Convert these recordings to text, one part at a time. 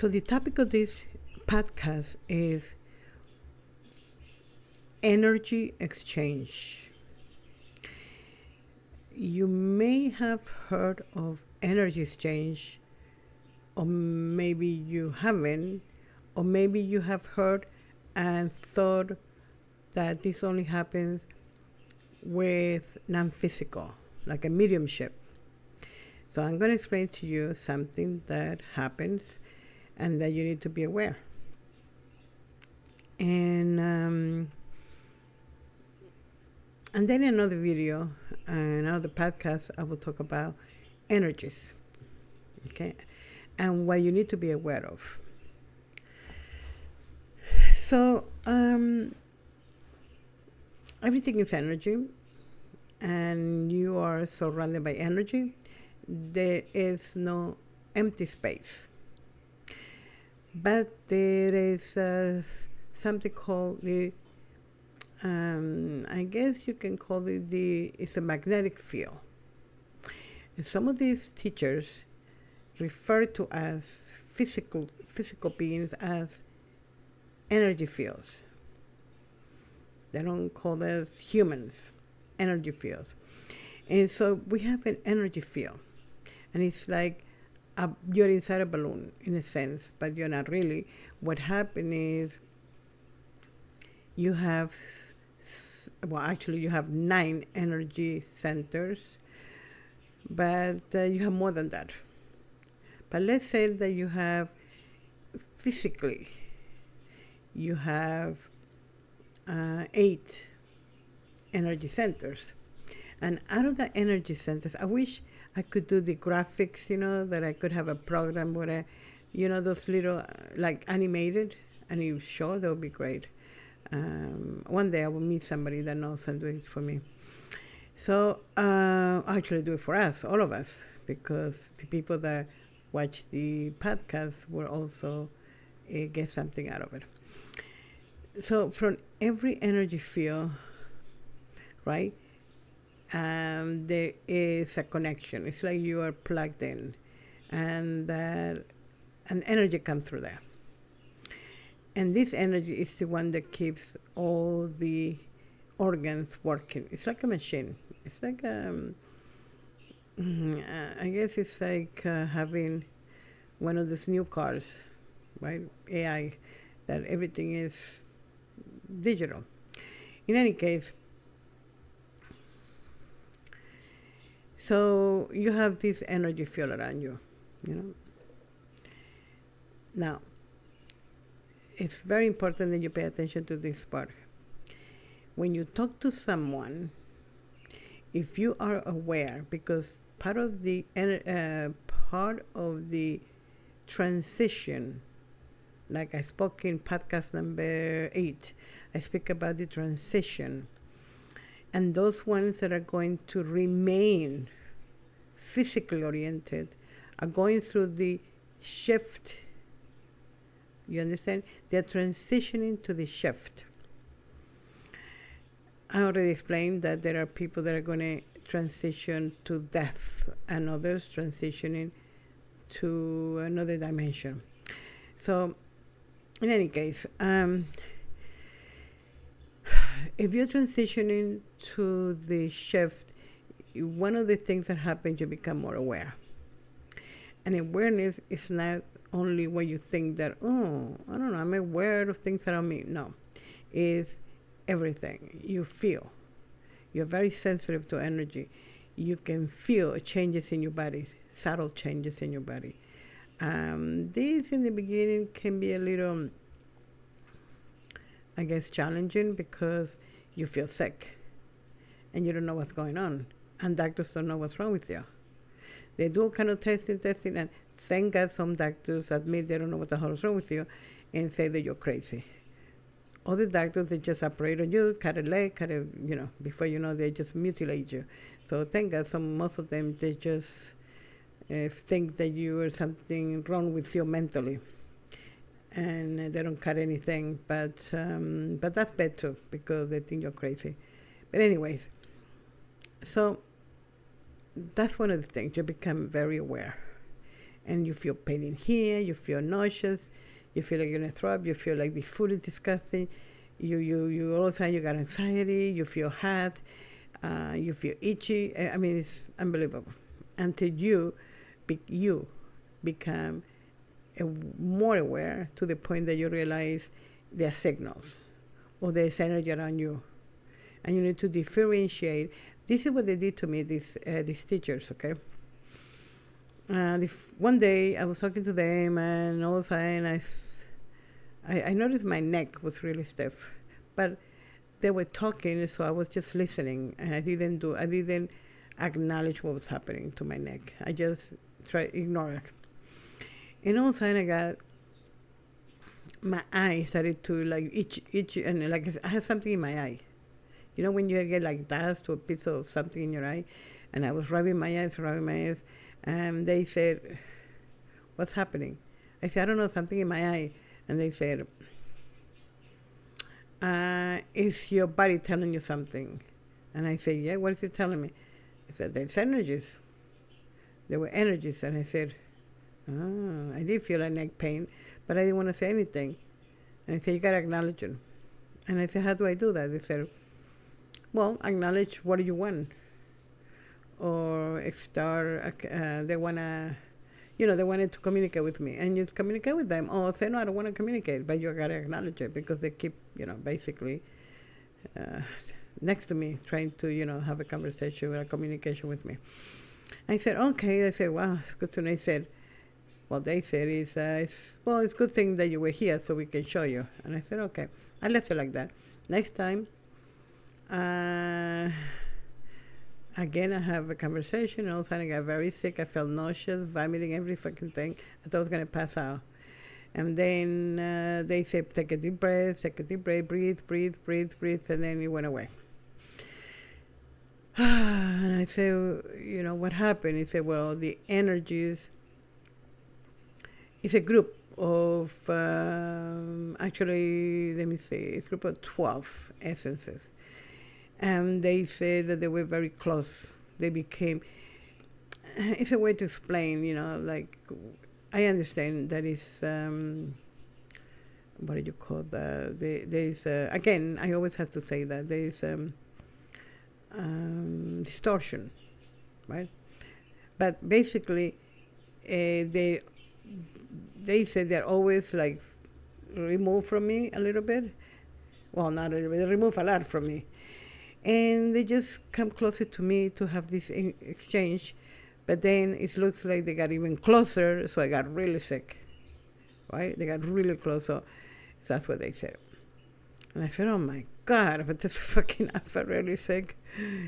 So the topic of this podcast is energy exchange. You may have heard of energy exchange, or maybe you haven't, or maybe you have heard and thought that this only happens with non-physical, like a mediumship. So I'm going to explain to you something that happens and that you need to be aware. And then in another video, another podcast, I will talk about energies, okay, and what you need to be aware of. So everything is energy, and you are surrounded by energy. There is no empty space, but there is something called the I guess you can call it it's a magnetic field. And some of these teachers refer to as physical beings as energy fields. They don't call us humans, energy fields. And so we have an energy field, and it's like you're inside a balloon in a sense, but you're not really. What happened is you have you have 9 energy centers, but you have more than that. But let's say that you have physically, you have 8 energy centers. And out of the energy centers, I wish I could do the graphics, that I could have a program where those little, like animated, and you show, that would be great. One day I will meet somebody that knows and do it for me. So I actually do it for us, all of us, because the people that watch the podcast will also get something out of it. So from every energy field, right, there is a connection. It's like you are plugged in, and an energy comes through there. And this energy is the one that keeps all the organs working. It's like a machine. It's like, I guess it's like having one of those new cars, right? AI, that everything is digital. In any case, so you have this energy field around you, Now, it's very important that you pay attention to this part. When you talk to someone, if you are aware, because part of the transition, like I spoke in podcast number 8, I speak about the transition, and those ones that are going to remain physically oriented are going through the shift. You understand? They're transitioning to the shift. I already explained that there are people that are going to transition to death, and others transitioning to another dimension. So, in any case, if you're transitioning to the shift, one of the things that happens, you become more aware. And awareness is not only when you think that, I don't know, I'm aware of things around me. No, it's everything. You feel. You're very sensitive to energy. You can feel changes in your body, subtle changes in your body. These in the beginning can be a little, I guess, challenging, because you feel sick and you don't know what's going on, and doctors don't know what's wrong with you. They do kind of testing, and thank God some doctors admit they don't know what the hell is wrong with you and say that you're crazy. Other doctors, they just operate on you, cut a leg, before you know, they just mutilate you. So thank God most of them, they just think that you are something wrong with you mentally. And they don't cut anything, but that's bad too, because they think you're crazy. But anyways, so that's one of the things. You become very aware. and you feel pain in here, you feel nauseous, you feel like you're gonna throw up, you feel like the food is disgusting, you all of a sudden you got anxiety, you feel hot, you feel itchy. I mean, it's unbelievable until you become more aware to the point that you realize there are signals or there's energy around you, and you need to differentiate. This is what they did to me, these teachers, okay? One day I was talking to them, and all of a sudden I noticed my neck was really stiff, but they were talking, so I was just listening, and I didn't acknowledge what was happening to my neck. I just tried ignore it, and all of a sudden my eye started to like itch, and like I had something in my eye. You know when you get like dust or a piece of something in your eye, and I was rubbing my eyes, and they said, "What's happening?" I said, "I don't know, something in my eye." And they said, "Is your body telling you something?" And I said, "Yeah, what is it telling me?" They said, "There's energies." There were energies, and I said, "Oh," I did feel a neck pain, but I didn't want to say anything. And I said, "You got to acknowledge it." And I said, "How do I do that?" They said, "Well, acknowledge what do you want." Or start, they wanted to communicate with me, and just communicate with them. Or say, "No, I don't want to communicate," but you gotta acknowledge it because they keep, basically next to me, trying to, have a conversation or a communication with me. I said, "Okay." They said, "Wow, it's good to know." They said, it's a good thing that you were here so we can show you. And I said, "Okay." I left it like that. Next time, again, I have a conversation, and all of a sudden I got very sick. I felt nauseous, vomiting, every fucking thing. I thought I was going to pass out. And then they said, take a deep breath, breathe, and then it went away. And I said, what happened? He said, well, the energies, it's a group of, actually, let me see, it's a group of 12 essences. And they said that they were very close. They became, it's a way to explain, like, I understand that is, what do you call that? There's, again, I always have to say that there's distortion, right? But basically, they said they're always like removed from me a little bit. Well, not a little bit, they remove a lot from me. And they just come closer to me to have this exchange. But then it looks like they got even closer, so I got really sick, right? They got really close, so that's what they said. And I said, oh my God, but that's fucking, I felt really sick.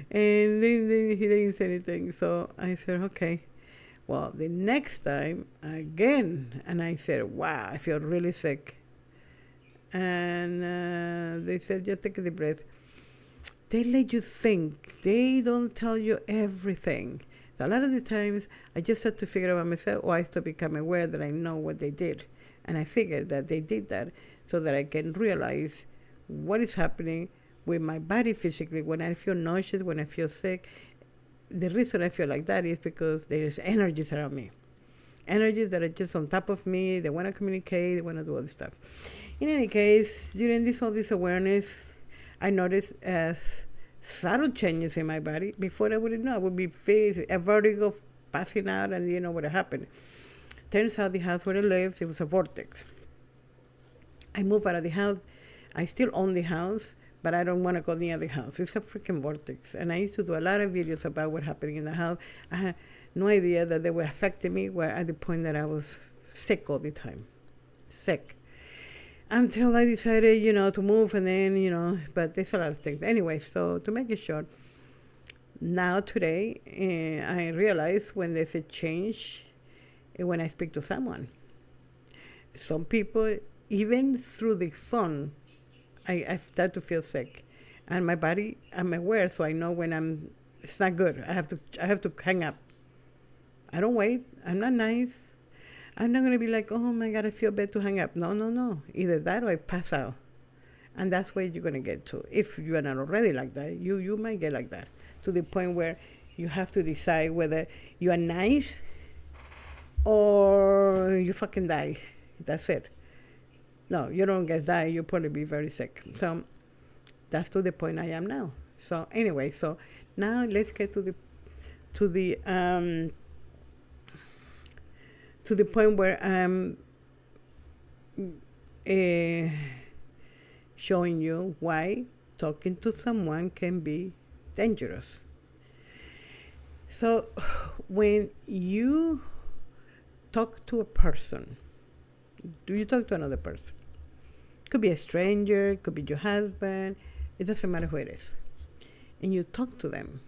And then he didn't say anything, so I said, okay. Well, the next time, again, and I said, wow, I feel really sick. And they said, just take a deep breath. They let you think. They don't tell you everything. So a lot of the times, I just had to figure out myself, or I still become aware that I know what they did. And I figured that they did that so that I can realize what is happening with my body physically. When I feel nauseous, when I feel sick, the reason I feel like that is because there is energies around me. Energies that are just on top of me. They want to communicate. They want to do all this stuff. In any case, during all this awareness, I noticed subtle changes in my body. Before I wouldn't know, I would be faced a vertigo, passing out, and didn't know what happened. Turns out the house where I lived, it was a vortex. I moved out of the house. I still own the house, but I don't want to go near the house. It's a freaking vortex. And I used to do a lot of videos about what happened in the house. I had no idea that they were affecting me, where at the point that I was sick all the time. Sick. Until I decided, to move, and then, but there's a lot of things. Anyway, so to make it short, now today, I realize when there's a change when I speak to someone. Some people, even through the phone, I start to feel sick. And my body, I'm aware, so I know when it's not good. I have to hang up. I don't wait. I'm not nice. I'm not going to be like, oh my God, I feel bad to hang up. No. Either that or I pass out. And that's where you're going to get to. If you are not already like that, you might get like that. To the point where you have to decide whether you are nice or you fucking die. That's it. No, you don't get die. You'll probably be very sick. So that's to the point I am now. So anyway, so now let's get to the point where I'm showing you why talking to someone can be dangerous. So when you talk to a person, do you talk to another person? Could be a stranger, could be your husband, it doesn't matter who it is. And you talk to them,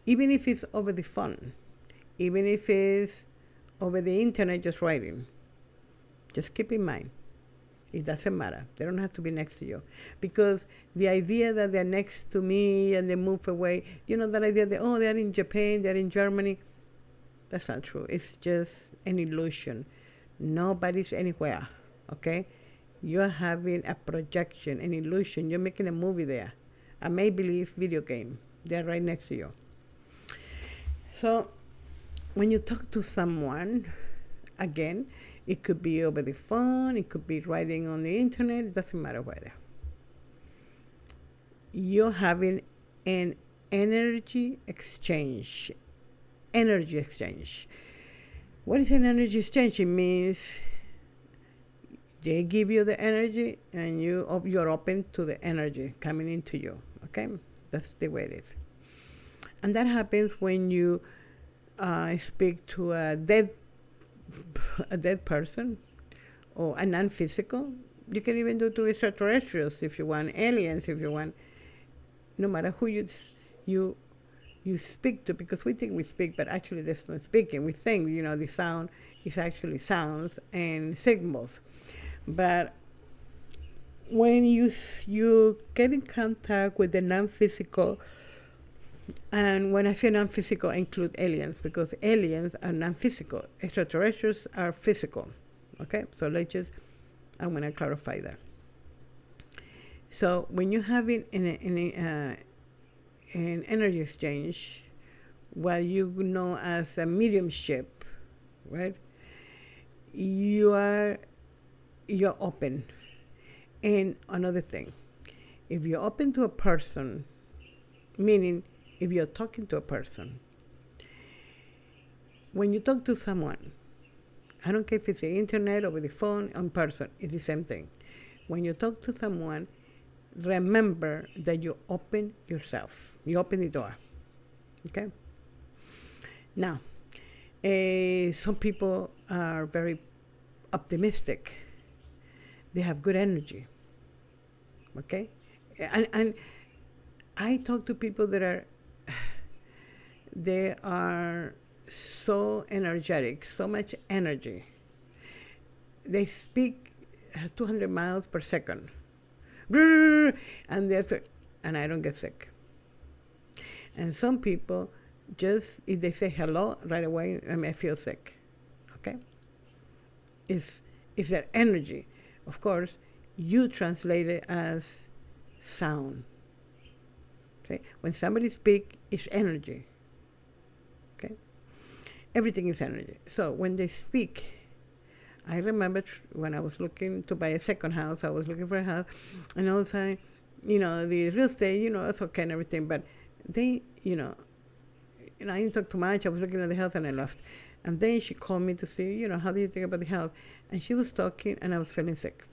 even if it's over the phone, even if it's over the internet just writing, just keep in mind, it doesn't matter. They don't have to be next to you. Because the idea that they're next to me and they move away, you know, that idea that, oh, they're in Japan, they're in Germany, that's not true. It's just an illusion. Nobody's anywhere, okay? You're having a projection, an illusion. You're making a movie there, a make-believe video game. They're right next to you. So when you talk to someone, again, it could be over the phone, it could be writing on the internet, it doesn't matter whether. You're having an energy exchange. Energy exchange. What is an energy exchange? It means they give you the energy and you're open to the energy coming into you, okay? That's the way it is. And that happens when you speak to a dead person or a non-physical. You can even do to extraterrestrials if you want, aliens if you want. No matter who you speak to, because we think we speak, but actually there's no speaking. We think, you know, the sound is actually sounds and signals. But when you get in contact with the non-physical, and when I say non-physical, I include aliens, because aliens are non-physical. Extraterrestrials are physical. Okay, so I'm going to clarify that. So when you're having an energy exchange, what you know as a mediumship, right? You're open. And another thing, if you're open to a person, meaning if you're talking to a person, when you talk to someone, I don't care if it's the internet or with the phone, in person, it's the same thing. When you talk to someone, remember that you open yourself. You open the door, okay? Now, some people are very optimistic. They have good energy, okay? And I talk to people that they are so energetic, so much energy. They speak 200 miles per second. And I don't get sick. And some people, just if they say hello right away, I feel sick. Okay? It's their energy. Of course, you translate it as sound. Okay? When somebody speaks, it's energy. Okay? Everything is energy. So when they speak, I remember when I was looking to buy a second house, I was looking for a house, and all of a sudden, you know, the real estate, you know, it's okay and everything, but they, you know, I didn't talk too much. I was looking at the house and I left. And then she called me to see, you know, how do you think about the house? And she was talking and I was feeling sick.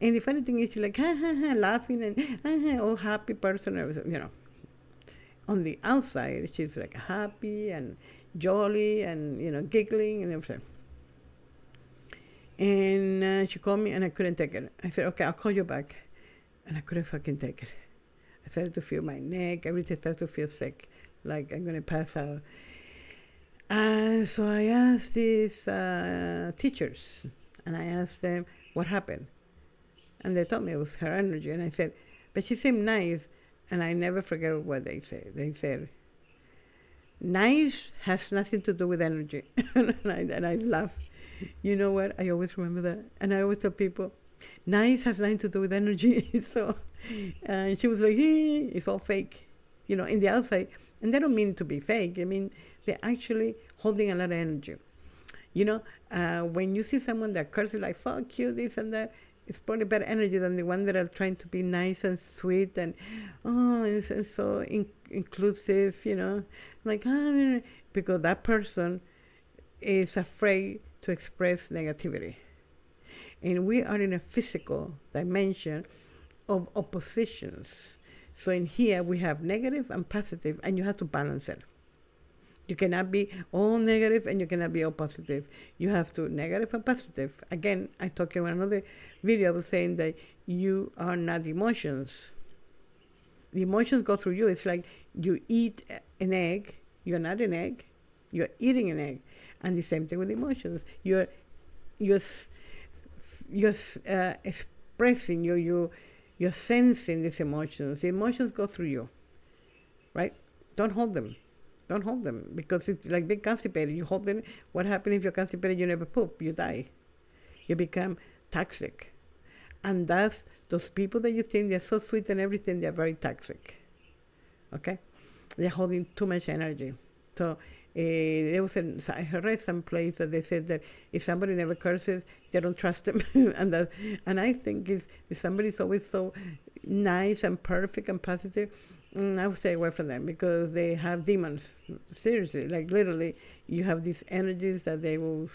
And the funny thing is, she's like, ha, ha, ha, laughing and all happy person, you know. On the outside, she's like happy and jolly and, you know, giggling and everything. And she called me and I couldn't take it. I said, okay, I'll call you back. And I couldn't fucking take it. I started to feel my neck, everything started to feel sick, like I'm going to pass out. And so I asked these teachers, and I asked them what happened. And they told me it was her energy. And I said, but she seemed nice. And I never forget what they said. They said, nice has nothing to do with energy. and I laughed. You know what? I always remember that. And I always tell people, nice has nothing to do with energy. So, and she was like, it's all fake, you know, in the outside. And they don't mean to be fake. I mean, they actually holding a lot of energy. You know, when you see someone that curses like "fuck you," this and that, it's probably better energy than the one that are trying to be nice and sweet and it's so inclusive. You know, like because that person is afraid to express negativity, and we are in a physical dimension of oppositions. So in here we have negative and positive, and you have to balance it. You cannot be all negative and you cannot be all positive. You have to negative and positive. Again, I talked in another video, I was saying that you are not the emotions. The emotions go through you. It's like you eat an egg. You're not an egg. You're eating an egg. And the same thing with emotions. You're expressing, you're sensing these emotions. The emotions go through you, right? Don't hold them. Don't hold them, because it's like being constipated. You hold them. What happens if you're constipated? You never poop. You die. You become toxic. And that's those people that you think they're so sweet and everything, they're very toxic. Okay? They're holding too much energy. So there was I read some place that they said that if somebody never curses, they don't trust them. and I think if somebody's always so nice and perfect and positive, I would stay away from them, because they have demons. Seriously, like literally, you have these energies that they will,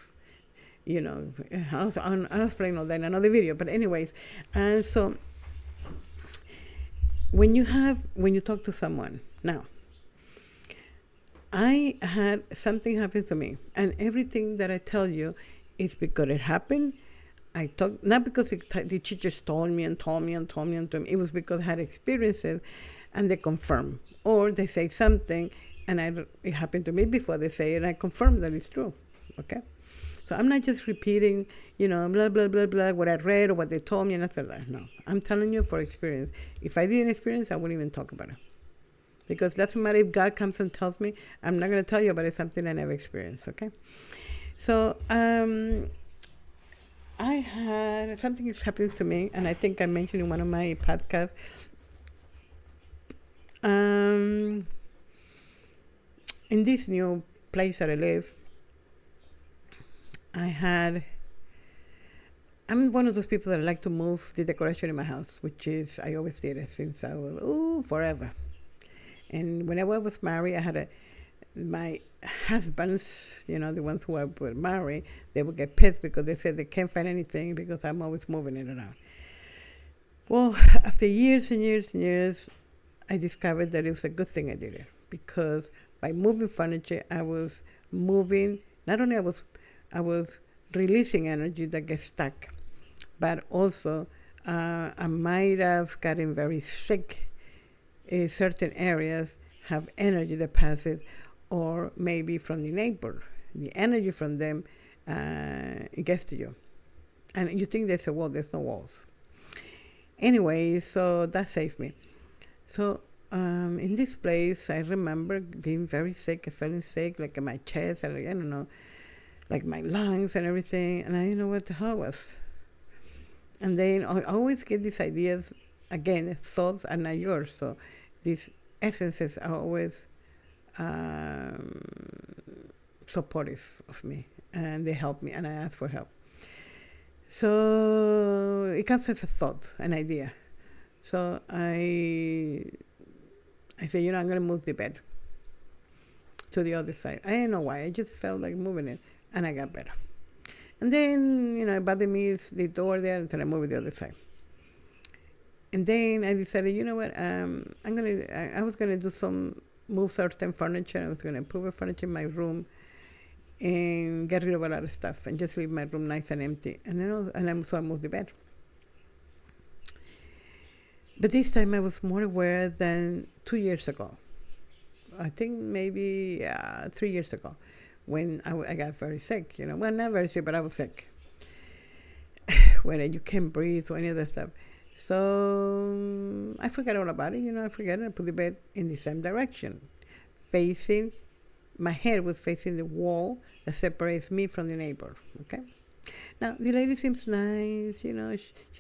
I'll explain all that in another video. But anyways, and so when you talk to someone now, I had something happen to me, and everything that I tell you is because it happened. I talk not because the teachers told me. It was because I had experiences, and they confirm, or they say something, and it happened to me before they say it, and I confirm that it's true. Okay, so I'm not just repeating, blah blah blah blah, what I read or what they told me, and nothing like that. No, I'm telling you for experience. If I didn't experience, I wouldn't even talk about it, because it doesn't matter if God comes and tells me. I'm not going to tell you about it, something I never experienced. Okay, so I had something is happening to me, and I think I mentioned in one of my podcasts. In this new place that I live, I'm one of those people that like to move the decoration in my house, which is, I always did it since I was, forever. And when I was married, I had my husbands, the ones who I would marry, they would get pissed because they said they can't find anything because I'm always moving it around. Well, after years and years and years, I discovered that it was a good thing I did it, because by moving furniture, I was moving, not only I was releasing energy that gets stuck, but also I might have gotten very sick. Certain areas have energy that passes, or maybe from the neighbor. The energy from them, it gets to you. And you think there's a wall, there's no walls. Anyway, so that saved me. So in this place, I remember being very sick, feeling sick, like in my chest, and I don't know, like my lungs and everything, and I didn't know what the hell was. And then I always get these ideas, again, thoughts are not yours, so these essences are always supportive of me, and they help me, and I ask for help. So it comes as a thought, an idea. So I said, I'm going to move the bed to the other side. I didn't know why. I just felt like moving it, and I got better. And then, it bothered me, is the door there, and so I moved the other side. And then I decided, you know what, I was going to move certain furniture. I was going to improve the furniture in my room and get rid of a lot of stuff and just leave my room nice and empty. And then so I moved the bed. But this time I was more aware than 2 years ago. I think maybe 3 years ago, when I got very sick. Well, not very sick, but I was sick. When you can't breathe or any of that stuff. So I forgot all about it. I forgot it. I put the bed in the same direction, my head was facing the wall that separates me from the neighbor. Okay. Now the lady seems nice. She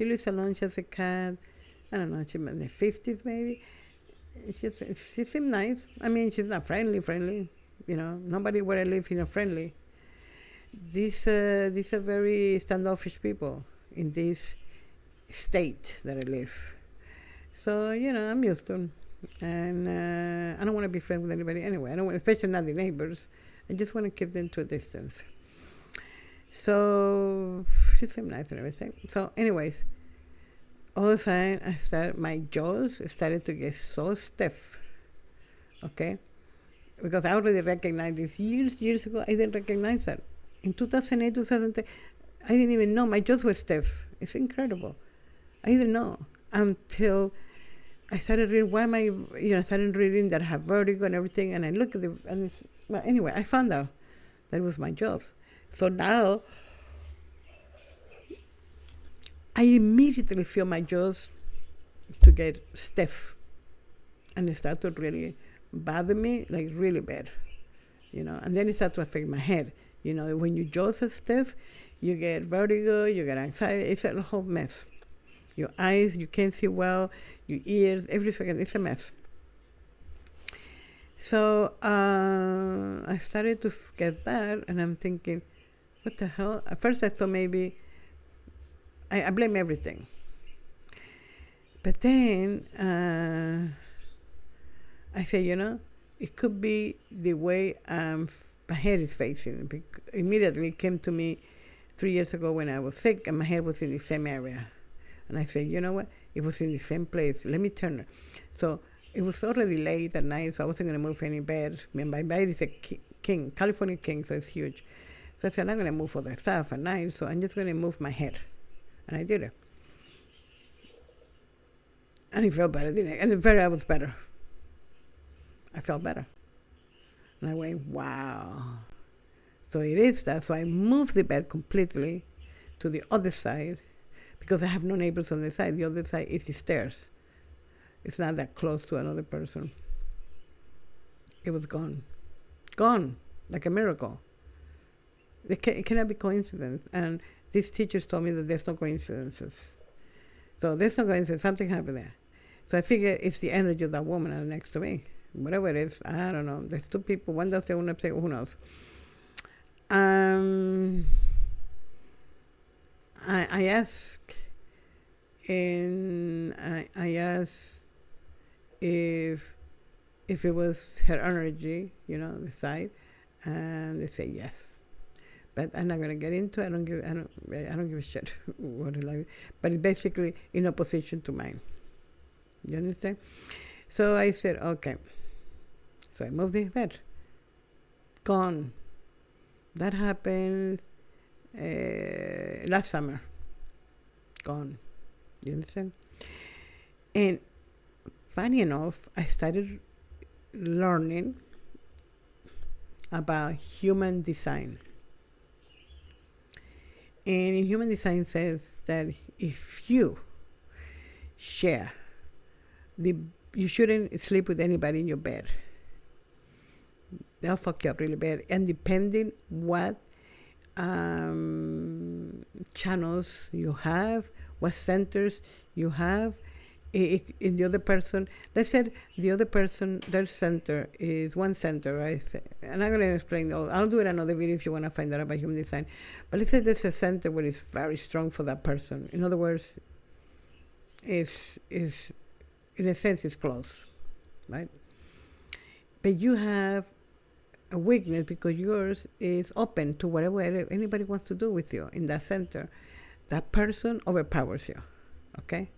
lives alone. She has a cat. I don't know. She's in the 50s maybe. She seemed nice. I mean, she's not friendly. Nobody where I live, friendly. These are very standoffish people in this state that I live. So, I'm used to them. And I don't want to be friends with anybody anyway. I don't want, especially not the neighbors. I just want to keep them to a distance. So she seemed nice and everything. So, anyways, all of a sudden, my jaws started to get so stiff. Okay, because I already recognized this years ago. I didn't recognize that. In 2008, 2010, I didn't even know my jaws were stiff. It's incredible. I didn't know until I started reading. Why am I? I started reading that I have vertigo and everything, and I look at well, anyway, I found out that it was my jaws. So now I immediately feel my jaws to get stiff, and it started to really bother me, like really bad, and then it started to affect my head. When your jaws are stiff, you get vertigo, you get anxiety. It's a whole mess. Your eyes, you can't see well, your ears, everything, it's a mess. So I started to get that, and I'm thinking, what the hell? At first I thought maybe I blame everything. But then I said, it could be the way my head is facing. Immediately it came to me 3 years ago when I was sick, and my head was in the same area. And I said, you know what? It was in the same place. Let me turn it. So it was already late at night, so I wasn't going to move any bed. My bed is a king, California king, so it's huge. So I said, I'm not going to move all that stuff at night, so I'm just going to move my head. And I did it. And it felt better, didn't it? And I was better. I felt better. And I went, wow. So it is that. So I moved the bed completely to the other side, because I have no neighbors on the side. The other side is the stairs. It's not that close to another person. It was gone. Gone, like a miracle. It cannot be coincidence. And these teachers told me that there's no coincidences. So there's no coincidence. Something happened there. So I figure it's the energy of that woman next to me. Whatever it is, I don't know. There's two people. One does the one upset, who knows? I asked if it was her energy, the side, and they say yes. But I'm not gonna get into it. I don't give a shit what it like. But it's basically in opposition to mine. You understand? So I said, okay. So I moved the bed. Gone. That happened last summer. Gone. You understand? And funny enough, I started learning about human design. And in human design says that if you share, you shouldn't sleep with anybody in your bed. They'll fuck you up really bad. And depending what channels you have, what centers you have, in the other person, let's say the other person, their center is one center, right? And I'm going to explain, I'll do it another video if you want to find out about human design. But let's say there's a center where it's very strong for that person. In other words, is in a sense, it's close, right? But you have a weakness because yours is open to whatever anybody wants to do with you in that center. That person overpowers you, okay?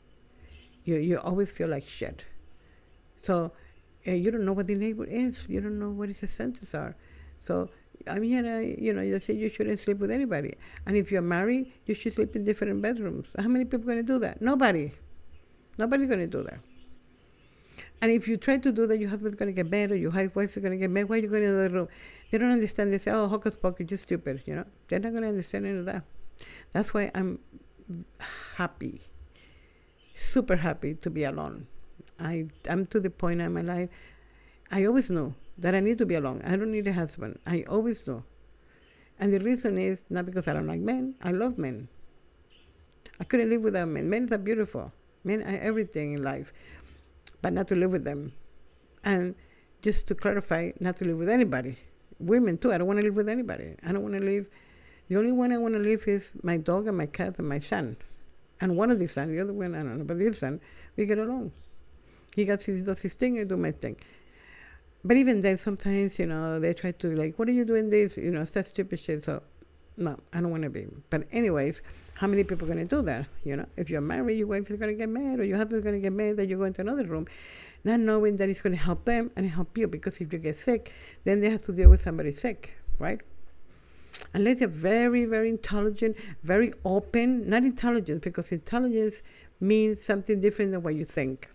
You always feel like shit. So you don't know what the neighbor is. You don't know what his centers are. So I'm here, you say you shouldn't sleep with anybody. And if you're married, you should sleep in different bedrooms. How many people are going to do that? Nobody. Nobody's going to do that. And if you try to do that, your husband's going to get mad or your wife is going to get mad. Why are you going to the room? They don't understand. They say, oh, hocus pocus, you're stupid. They're not going to understand any of that. That's why I'm happy, super happy to be alone. I'm to the point in my life, I always knew that I need to be alone. I don't need a husband. I always knew. And the reason is not because I don't like men. I love men. I couldn't live without men. Men are beautiful. Men are everything in life. But not to live with them. And just to clarify, not to live with anybody. women too. I don't want to live with anybody. I don't want to live. The only one I want to live is my dog and my cat and my son. And one of the sons, the other one, I don't know, but this son, we get along. He does his thing, I do my thing. But even then, sometimes, they try to like, what are you doing this? Such stupid shit. So, no, I don't want to be. But anyways, how many people are going to do that? If you're married, your wife is going to get mad, or your husband's going to get mad that you go into another room, not knowing that it's going to help them and help you. Because if you get sick, then they have to deal with somebody sick, right? Unless they're very, very intelligent, very open, not intelligence, because intelligence means something different than what you think.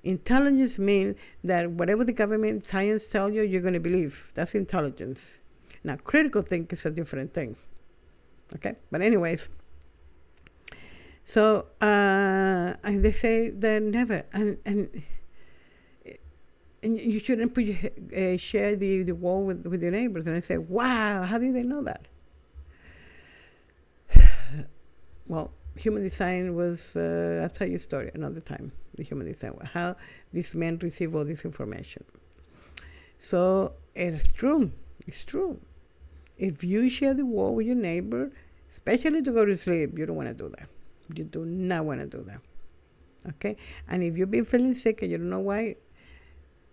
Intelligence means that whatever the government science tell you, you're going to believe. That's intelligence. Now, critical thinking is a different thing. Okay? But anyways, so and they say that never, and you shouldn't share the wall with your neighbors. And I say, wow, how did they know that? Well, human design was, I'll tell you a story another time, the human design, how these men receive all this information. So it's true. It's true. If you share the wall with your neighbor, especially to go to sleep, you don't want to do that. You do not want to do that. Okay? And if you've been feeling sick and you don't know why,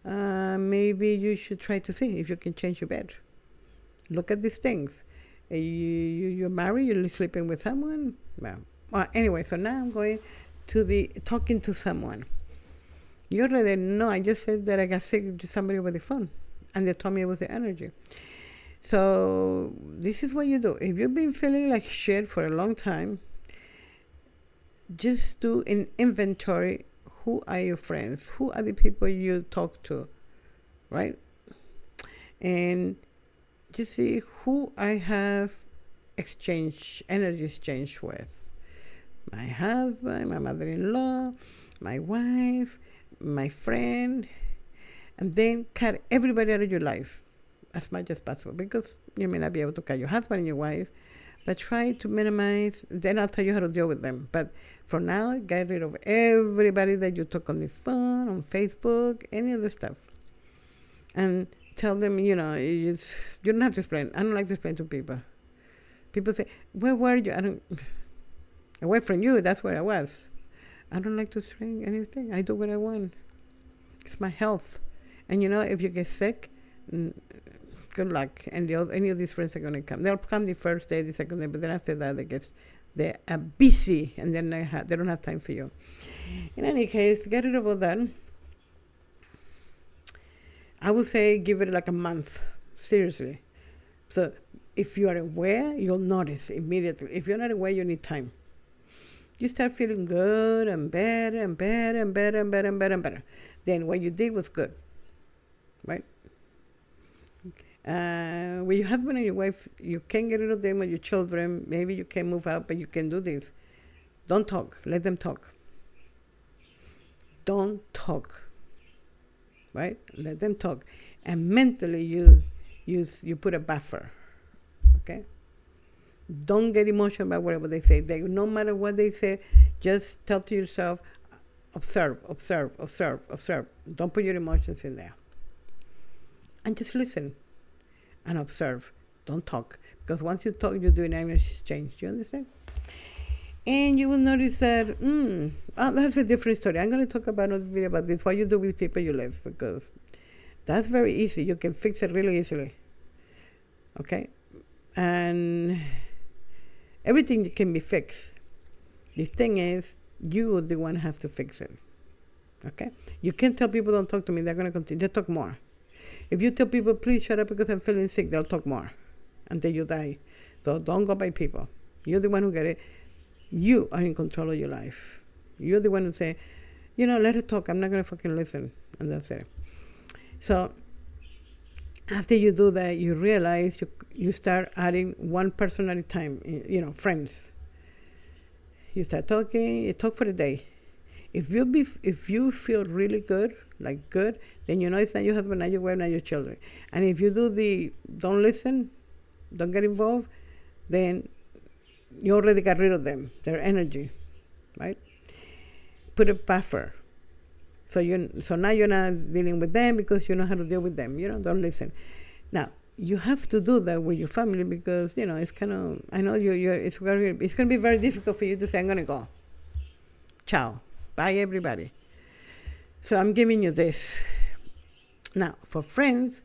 maybe you should try to see if you can change your bed. Look at these things. You're married, you're sleeping with someone. Well, anyway, so now I'm going to the talking to someone. You already know, I just said that I got sick to somebody over the phone, and they told me it was the energy. So this is what you do. If you've been feeling like shit for a long time, just do an inventory. Who are your friends? Who are the people you talk to, right? And just see who I have energy exchange with. My husband, my mother-in-law, my wife, my friend, and then cut everybody out of your life as much as possible, because you may not be able to cut your husband and your wife, but try to minimize. Then I'll tell you how to deal with them. But for now, get rid of everybody that you talk on the phone, on Facebook, any of the stuff. And tell them, you don't have to explain. I don't like to explain to people. People say, where were you? Away from you, that's where I was. I don't like to explain anything. I do what I want. It's my health. And if you get sick, good luck. And any of these friends are going to come. They'll come the first day, the second day, but then after that, they are busy, and then they don't have time for you. In any case, get rid of all that. I would say give it like a month, seriously. So if you are aware, you'll notice immediately. If you're not aware, you need time. You start feeling good and better and better and better and better and better and better. Then what you did was good, right? With your husband and your wife, you can get rid of them, or your children. Maybe you can move out, but you can do this. Don't talk. Let them talk. Don't talk. Right? Let them talk. And mentally, you put a buffer. Okay? Don't get emotional about whatever they say. No matter what they say, just tell to yourself, observe, observe, observe, observe. Don't put your emotions in there. And just listen and observe. Don't talk. Because once you talk, you do an energy exchange. You understand? And you will notice that, that's a different story. I'm going to talk about another video about this, what you do with people you live, because that's very easy. You can fix it really easily. Okay? And everything can be fixed. The thing is, you are the one who have to fix it. Okay? You can't tell people don't talk to me. They're going to continue. They talk more. If you tell people, please shut up because I'm feeling sick, they'll talk more until you die. So don't go by people. You're the one who get it. You are in control of your life. You're the one who say, let her talk. I'm not going to fucking listen. And that's it. So after you do that, you realize you start adding one person at a time, friends. You start talking, you talk for the day. If you feel really good, then it's not your husband, not your wife, not your children. And if you do don't listen, don't get involved, then you already got rid of them, their energy, right? Put a buffer. So now you're not dealing with them because you know how to deal with them. Don't listen. Now, you have to do that with your family because it's kind of, I know it's going to be very difficult for you to say, I'm going to go. Ciao. Bye, everybody. So I'm giving you this. Now, for friends,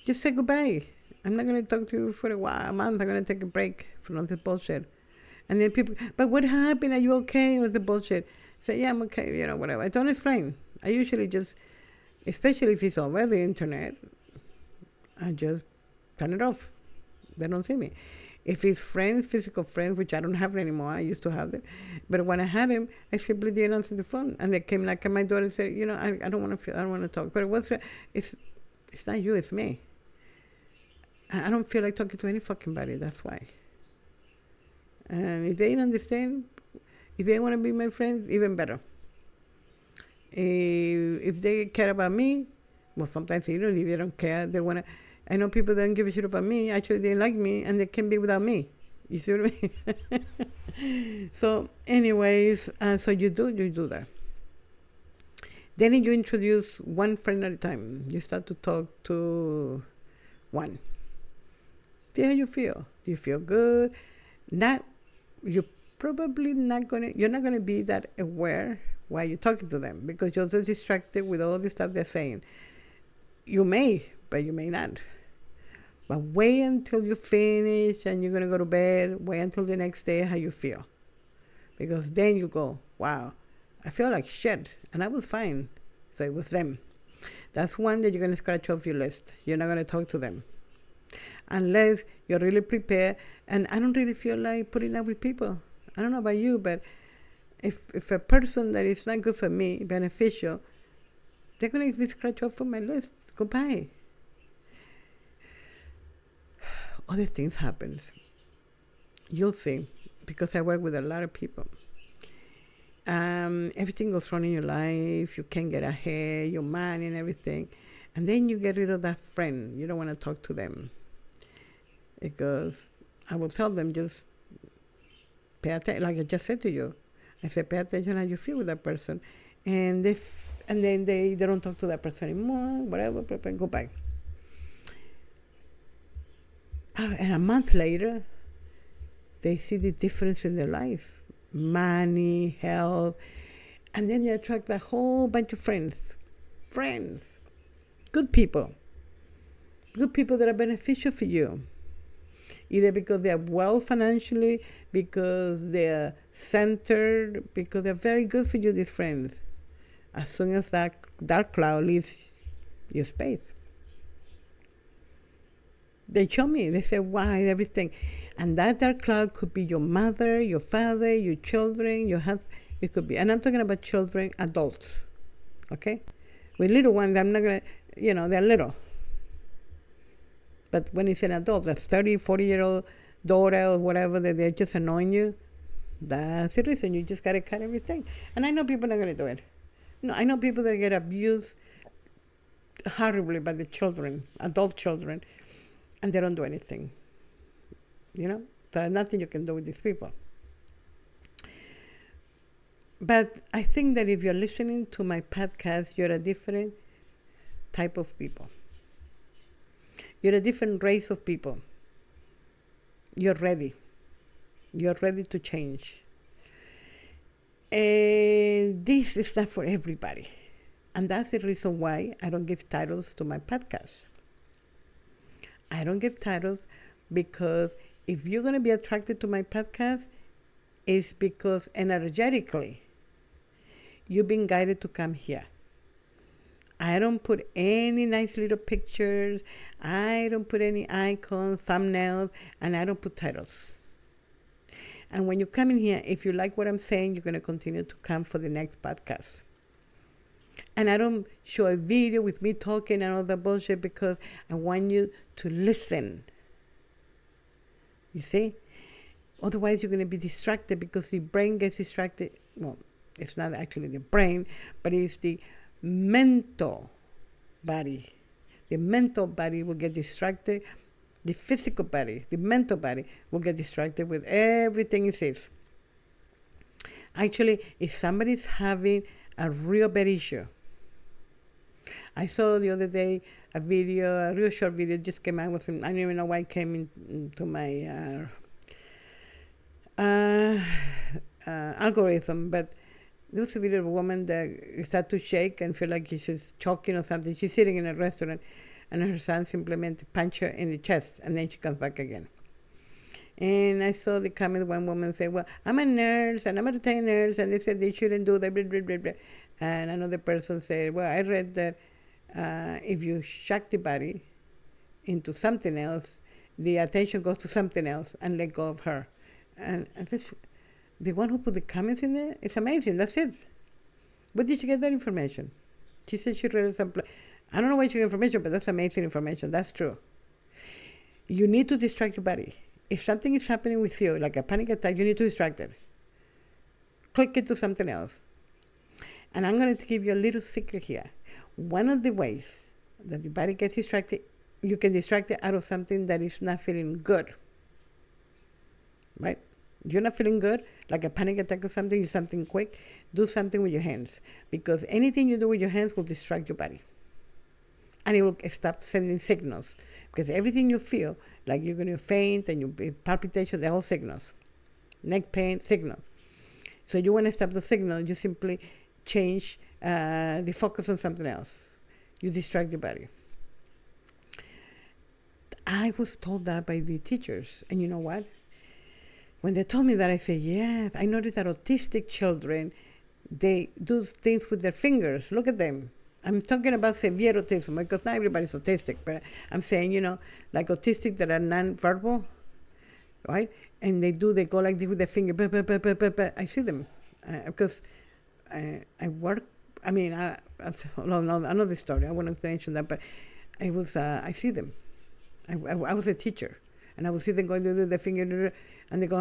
just say goodbye. I'm not going to talk to you for a month. I'm going to take a break from all this bullshit. And then people, but what happened? Are you okay with the bullshit? Say, yeah, I'm okay, whatever. I don't explain. I usually just, especially if it's over the internet, I just turn it off. They don't see me. If it's friends, physical friends, which I don't have anymore, I used to have them. But when I had them, I simply didn't answer the phone. And they came like, and my daughter said, I don't want to talk. But it's not you, it's me. I don't feel like talking to any fucking body, that's why. And if they understand, if they want to be my friends, even better. If they care about me, well, sometimes if they don't care, they want to. I know people that don't give a shit about me. Actually, they like me, and they can be without me. You see what I mean? So, anyways, so you do that. Then you introduce one friend at a time. You start to talk to one. See how you feel. Do you feel good? You're not gonna be that aware while you're talking to them because you're so distracted with all the stuff they're saying. You may, but you may not. But wait until you finish and you're gonna go to bed. Wait until the next day how you feel, because then you go, wow, I feel like shit, and I was fine. So it was them. That's one that you're gonna scratch off your list. You're not gonna talk to them unless you're really prepared. And I don't really feel like putting up with people. I don't know about you, but if a person that is not good for me, beneficial, they're going to be scratched off from my list. Goodbye. Other things happen. You'll see, because I work with a lot of people. Everything goes wrong in your life. You can't get ahead, your money and everything. And then you get rid of that friend. You don't want to talk to them. Because I will tell them, just pay attention, like I just said to you. I said, pay attention how you feel with that person. And then they don't talk to that person anymore, whatever, go back. And a month later, they see the difference in their life. Money, health. And then they attract a whole bunch of friends. Good people that are beneficial for you. Either because they're well financially, because they're centered, because they're very good for you, these friends. As soon as that dark cloud leaves your space. They show me, they say, why, everything. And that dark cloud could be your mother, your father, your children, your husband. It could be. And I'm talking about children, adults. Okay? With little ones, I'm not going to, they're little. But when it's an adult, a 30, 40-year-old daughter or whatever, that they're just annoying you, that's the reason. You just got to cut everything. And I know people are not going to do it. No, I know people that get abused horribly by the children, adult children, and they don't do anything. So there's nothing you can do with these people. But I think that if you're listening to my podcast, you're a different type of people. You're a different race of people. You're ready. You're ready to change. And this is not for everybody. And that's the reason why I don't give titles to my podcast. I don't give titles because if you're going to be attracted to my podcast, it's because energetically you've been guided to come here. I don't put any nice little pictures. I don't put any icons, thumbnails, and I don't put titles. And when you come in here, if you like what I'm saying, you're going to continue to come for the next podcast. And I don't show a video with me talking and all that bullshit because I want you to listen. You see? Otherwise, you're going to be distracted because the brain gets distracted. Well, it's not actually the brain, but it's the mental body. The mental body will get distracted. The physical body, the mental body, will get distracted with everything it says. Actually, if somebody's having a real bad issue, I saw the other day a video, a real short video, just came out with. I don't even know why it came into my uh, algorithm, but there was a video of a woman that started to shake and feel like she's choking or something. She's sitting in a restaurant, and her son simply punch her in the chest, and then she comes back again. And I saw the comment, one woman say, well, I'm a nurse, and I'm a retired nurse, and they said they shouldn't do that, blah, blah, blah, blah. And another person said, well, I read that if you shock the body into something else, the attention goes to something else and let go of her. And this, the one who put the comments in there, it's amazing. That's it. Where did she get that information? She said she read it someplace. I don't know where she got information, but that's amazing information. That's true. You need to distract your body. If something is happening with you, like a panic attack, you need to distract it. Click it to something else. And I'm going to give you a little secret here. One of the ways that the body gets distracted, you can distract it out of something that is not feeling good. Right? You're not feeling good, like a panic attack or something, do something quick, do something with your hands. Because anything you do with your hands will distract your body. And it will stop sending signals. Because everything you feel, like you're going to faint and you palpitation, they're all signals. Neck pain, signals. So you want to stop the signal, you simply change the focus on something else. You distract your body. I was told that by the teachers. And you know what? When they told me that, I said, yes, I noticed that autistic children, they do things with their fingers. Look at them. I'm talking about severe autism because not everybody's autistic, but I'm saying, like autistic that are non-verbal, right? And they go like this with their finger. I see them because I work. I mean, I know the story. I won't mention that, but I see them. I was a teacher, and I would see them going to do the finger, and they go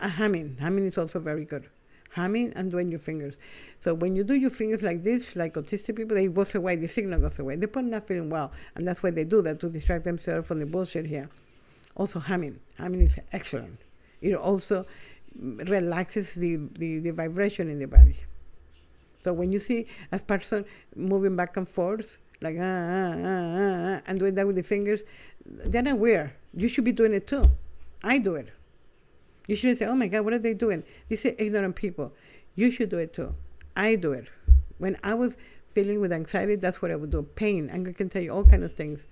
humming. Humming is also very good. Humming and doing your fingers. So when you do your fingers like this, like autistic people, they goes away, the signal goes away. They're probably not feeling well, and that's why they do that, to distract themselves from the bullshit here. Also humming. Humming is excellent. It also relaxes the vibration in the body. So when you see a person moving back and forth, like and doing that with the fingers, they're not weird. You should be doing it too. I do it. You shouldn't say, oh my God, what are they doing? These are ignorant people. You should do it too. I do it. When I was feeling with anxiety, that's what I would do. Pain. I can tell you all kinds of things.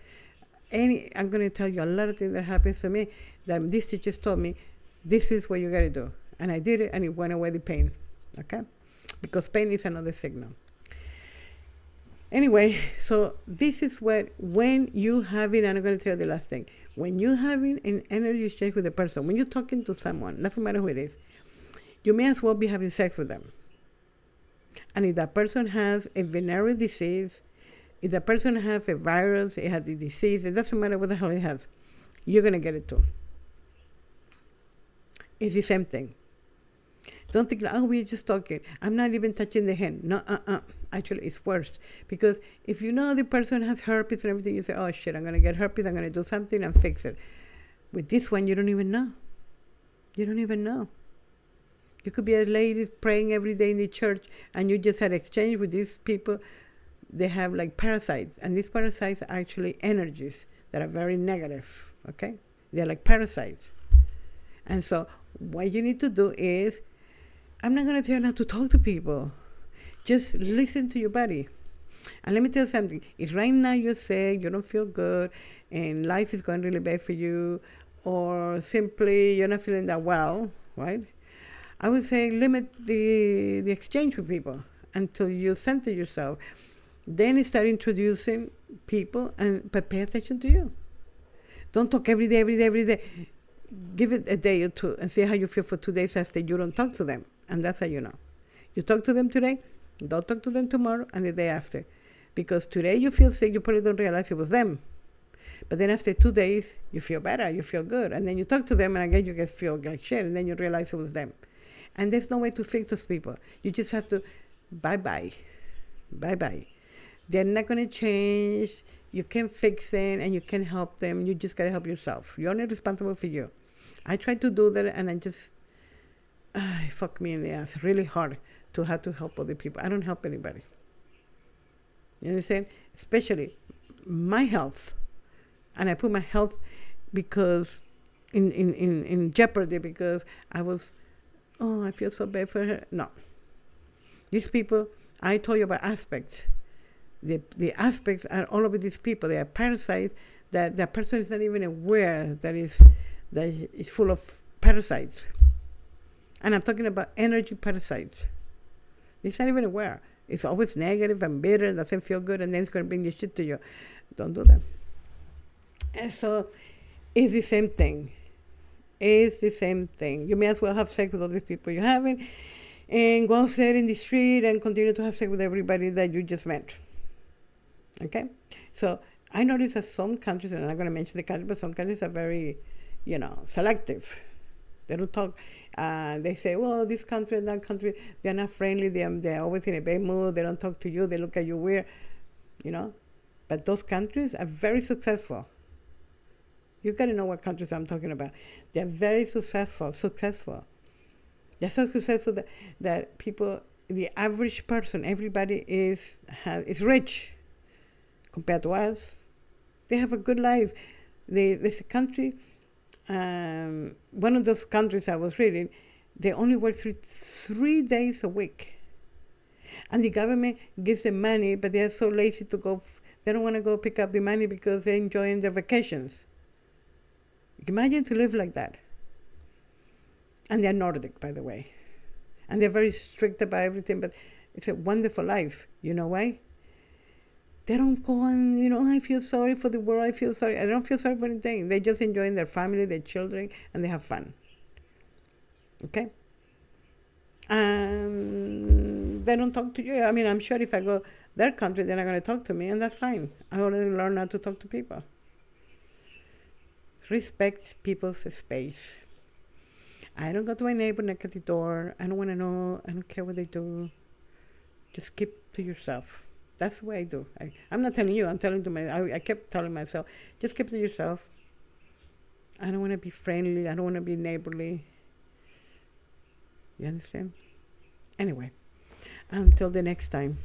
I'm going to tell you a lot of things that happens to me that these teachers told me, this is what you got to do. And I did it, and it went away, the pain. Okay? Because pain is another signal. Anyway, so this is when you having, and I'm going to tell you the last thing, when you're having an energy exchange with a person, when you're talking to someone, doesn't matter who it is, you may as well be having sex with them. And if that person has a venereal disease, if that person has a virus, it has a disease, it doesn't matter what the hell it has, you're going to get it too. It's the same thing. Don't think, oh, we're just talking. I'm not even touching the hand. No, Actually, it's worse. Because if you know the person has herpes and everything, you say, oh, shit, I'm going to get herpes. I'm going to do something and fix it. With this one, you don't even know. You don't even know. You could be a lady praying every day in the church, and you just had exchange with these people. They have like parasites. And these parasites are actually energies that are very negative. Okay? They're like parasites. And so what you need to do is, I'm not going to tell you how to talk to people. Just listen to your body. And let me tell you something. If right now you say you don't feel good and life is going really bad for you, or simply you're not feeling that well, right? I would say limit the exchange with people until you center yourself. Then start introducing people, but pay attention to you. Don't talk every day. Give it a day or two and see how you feel for 2 days after you don't talk to them. And that's how you know. You talk to them today, don't talk to them tomorrow and the day after. Because today you feel sick, you probably don't realize it was them. But then after 2 days, you feel better, you feel good. And then you talk to them and again you feel like shit, and then you realize it was them. And there's no way to fix those people. You just have to, bye-bye. They're not going to change. You can fix them and you can help them. You just got to help yourself. You're only responsible for you. I tried to do that and I just, it fucked me in the ass really hard to have to help other people. I don't help anybody. You understand? Especially my health. And I put my health because in jeopardy because I was, oh, I feel so bad for her. No. These people, I told you about aspects. The aspects are all over these people. They are parasites that the person is not even aware that is full of parasites. And I'm talking about energy parasites. It's not even aware. It's always negative and bitter, doesn't feel good, and then it's going to bring this shit to you. Don't do that. And so it's the same thing. It's the same thing. You may as well have sex with all these people you're having and go outside in the street and continue to have sex with everybody that you just met. Okay? So I noticed that some countries, and I'm not going to mention the country, but some countries are very, selective. They don't talk. They say, well, this country and that country, they're not friendly. They're always in a bad mood. They don't talk to you. They look at you weird, But those countries are very successful. You got to know what countries I'm talking about. They're very successful. They're so successful that people, the average person, everybody is rich compared to us. They have a good life. There's a country, one of those countries I was reading, they only work 3 days a week. And the government gives them money, but they're so lazy to go. They don't want to go pick up the money because they're enjoying their vacations. Imagine to live like that. And they're Nordic, by the way. And they're very strict about everything, but it's a wonderful life. You know why? They don't go on, I feel sorry for the world, I feel sorry. I don't feel sorry for anything. They're just enjoying their family, their children, and they have fun. Okay? And they don't talk to you. I mean, I'm sure if I go their country, they're not going to talk to me, and that's fine. I already learned how to talk to people. Respect people's space. I don't go to my neighbor, knock at the door. I don't want to know. I don't care what they do. Just keep to yourself. That's the way I do. I'm not telling you. I'm telling to I kept telling myself, just keep to yourself. I don't want to be friendly. I don't want to be neighborly. You understand? Anyway, until the next time.